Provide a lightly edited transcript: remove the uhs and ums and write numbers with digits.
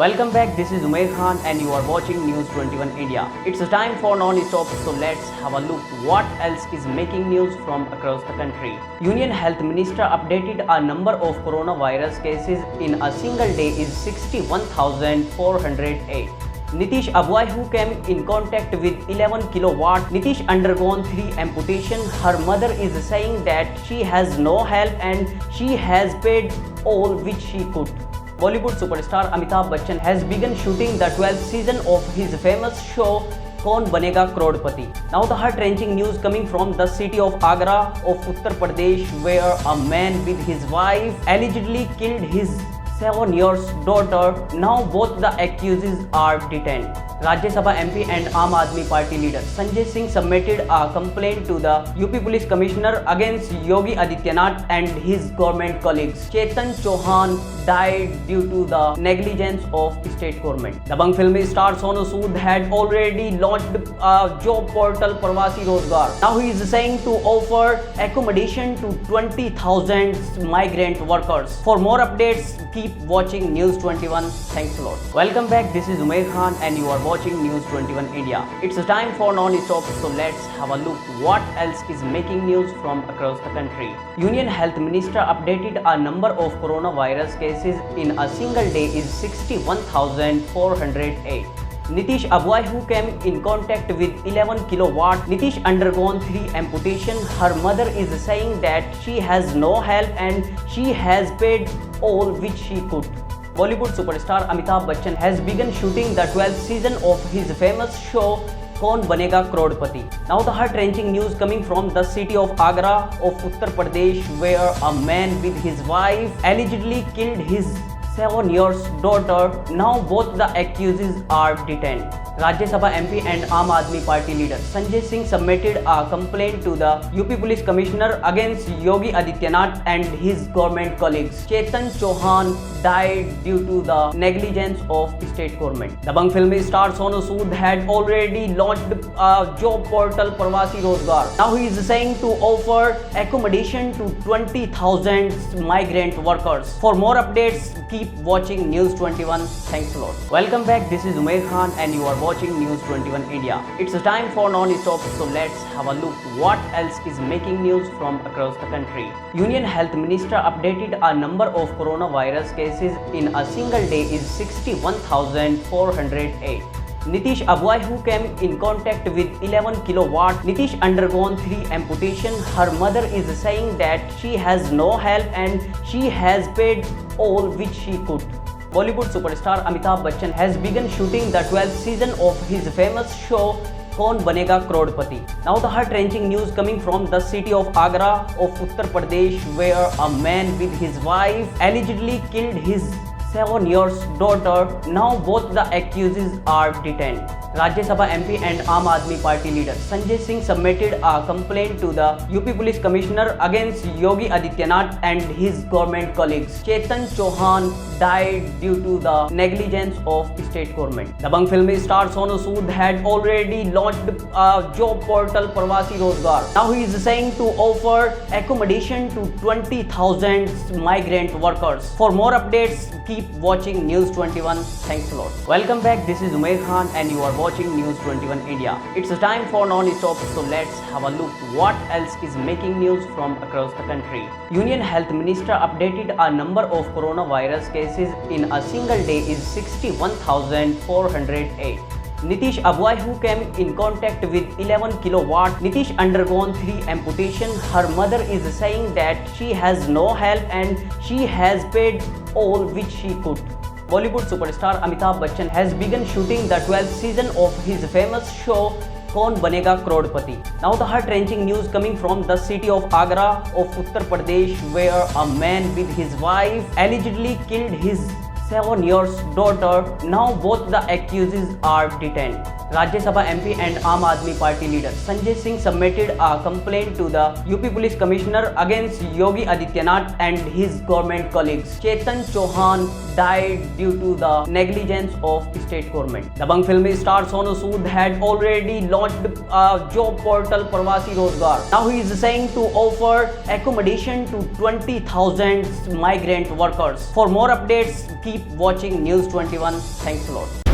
Welcome back, this is Umair Khan and you are watching News 21 India. It's a time for non-stop, so let's have a look what else is making news from across the country. Union Health Minister updated a number of coronavirus cases in a single day is 61,408. Nitish Abwai, who came in contact with 11 kilowatt, Nitish undergone 3 amputation. Her mother is saying that she has no help and she has paid all which she could. Bollywood superstar Amitabh Bachchan has begun shooting the 12th season of his famous show Kaun Banega Crorepati. Now the heart-wrenching news coming from the city of Agra of Uttar Pradesh, where a man with his wife allegedly killed his 7-year-old daughter. Now both the accused are detained. Rajya Sabha MP and Aam Aadmi Party leader Sanjay Singh submitted a complaint to the UP Police Commissioner against Yogi Adityanath and his government colleagues. Chetan Chauhan died due to the negligence of state government. Dabangg film star Sonu Sood had already launched a job portal Pravasi Rozgar. Now he is saying to offer accommodation to 20,000 migrant workers. For more updates, keep watching News 21. Thanks a lot. Welcome back, this is Umair Khan and you are watching News 21 India. It's a time for non-stop, so let's have a look what else is making news from across the country. Union Health Minister updated a number of coronavirus cases in a single day is 61,408. Nitish Abwai, who came in contact with 11 kilowatt, Nitish undergone 3 amputation. Her mother is saying that she has no help and she has paid all which she could. Bollywood superstar Amitabh Bachchan has begun shooting the 12th season of his famous show Kaun Banega Crorepati. Now the heart-wrenching news coming from the city of Agra of Uttar Pradesh, where a man with his wife allegedly killed his 7-year-old daughter. Now both the accused are detained. Rajya Sabha MP and Aam Aadmi Party leader Sanjay Singh submitted a complaint to the UP Police Commissioner against Yogi Adityanath and his government colleagues. Chetan Chauhan died due to the negligence of state government. Dabangg film star Sonu Sood had already launched a job portal Pravasi Rozgar. Now he is saying to offer accommodation to 20,000 migrant workers. For more updates, keep watching News 21. Thanks a lot. Welcome back, this is Umair Khan and you are watching News 21 India. It's a time for non-stop, so let's have a look what else is making news from across the country. Union Health Minister updated a number of coronavirus cases in a single day is 61,408. Nitish Abwai, who came in contact with 11 kilowatt, Nitish undergone 3 amputation. Her mother is saying that she has no help and she has paid all which she could. Bollywood superstar Amitabh Bachchan has begun shooting the 12th season of his famous show Kaun Banega Crorepati. Now the heart-wrenching news coming from the city of Agra of Uttar Pradesh, where a man with his wife allegedly killed his 7-year-old daughter. Now both the accused are detained. Rajya Sabha MP and Aam Aadmi Party leader Sanjay Singh submitted a complaint to the UP Police Commissioner against Yogi Adityanath and his government colleagues. Chetan Chauhan died due to the negligence of state government. Dabangg film star Sonu Sood had already launched a job portal Pravasi Rozgar. Now he is saying to offer accommodation to 20,000 migrant workers. For more updates, keep watching News 21. Thanks a lot. Welcome back, this is Umair Khan and you are watching News 21 India. It's a time for non-stop, so let's have a look what else is making news from across the country. Union Health Minister updated a number of coronavirus cases in a single day is 61,408. Nitish Abwai, who came in contact with 11 kilowatt, Nitish undergone 3 amputation. Her mother is saying that she has no help and she has paid all which she could. Bollywood superstar Amitabh Bachchan has begun shooting the 12th season of his famous show Kaun Banega Crorepati. Now the heart-wrenching news coming from the city of Agra of Uttar Pradesh, where a man with his wife allegedly killed his 7-year-old daughter. Now both the accused are detained. Rajya Sabha MP and Aam Aadmi Party leader Sanjay Singh submitted a complaint to the UP Police Commissioner against Yogi Adityanath and his government colleagues. Chetan Chauhan died due to the negligence of state government. Dabangg film star Sonu Sood had already launched a job portal Pravasi Rozgar. Now he is saying to offer accommodation to 20,000 migrant workers. For more updates, keep keep watching News 21. Thanks a lot.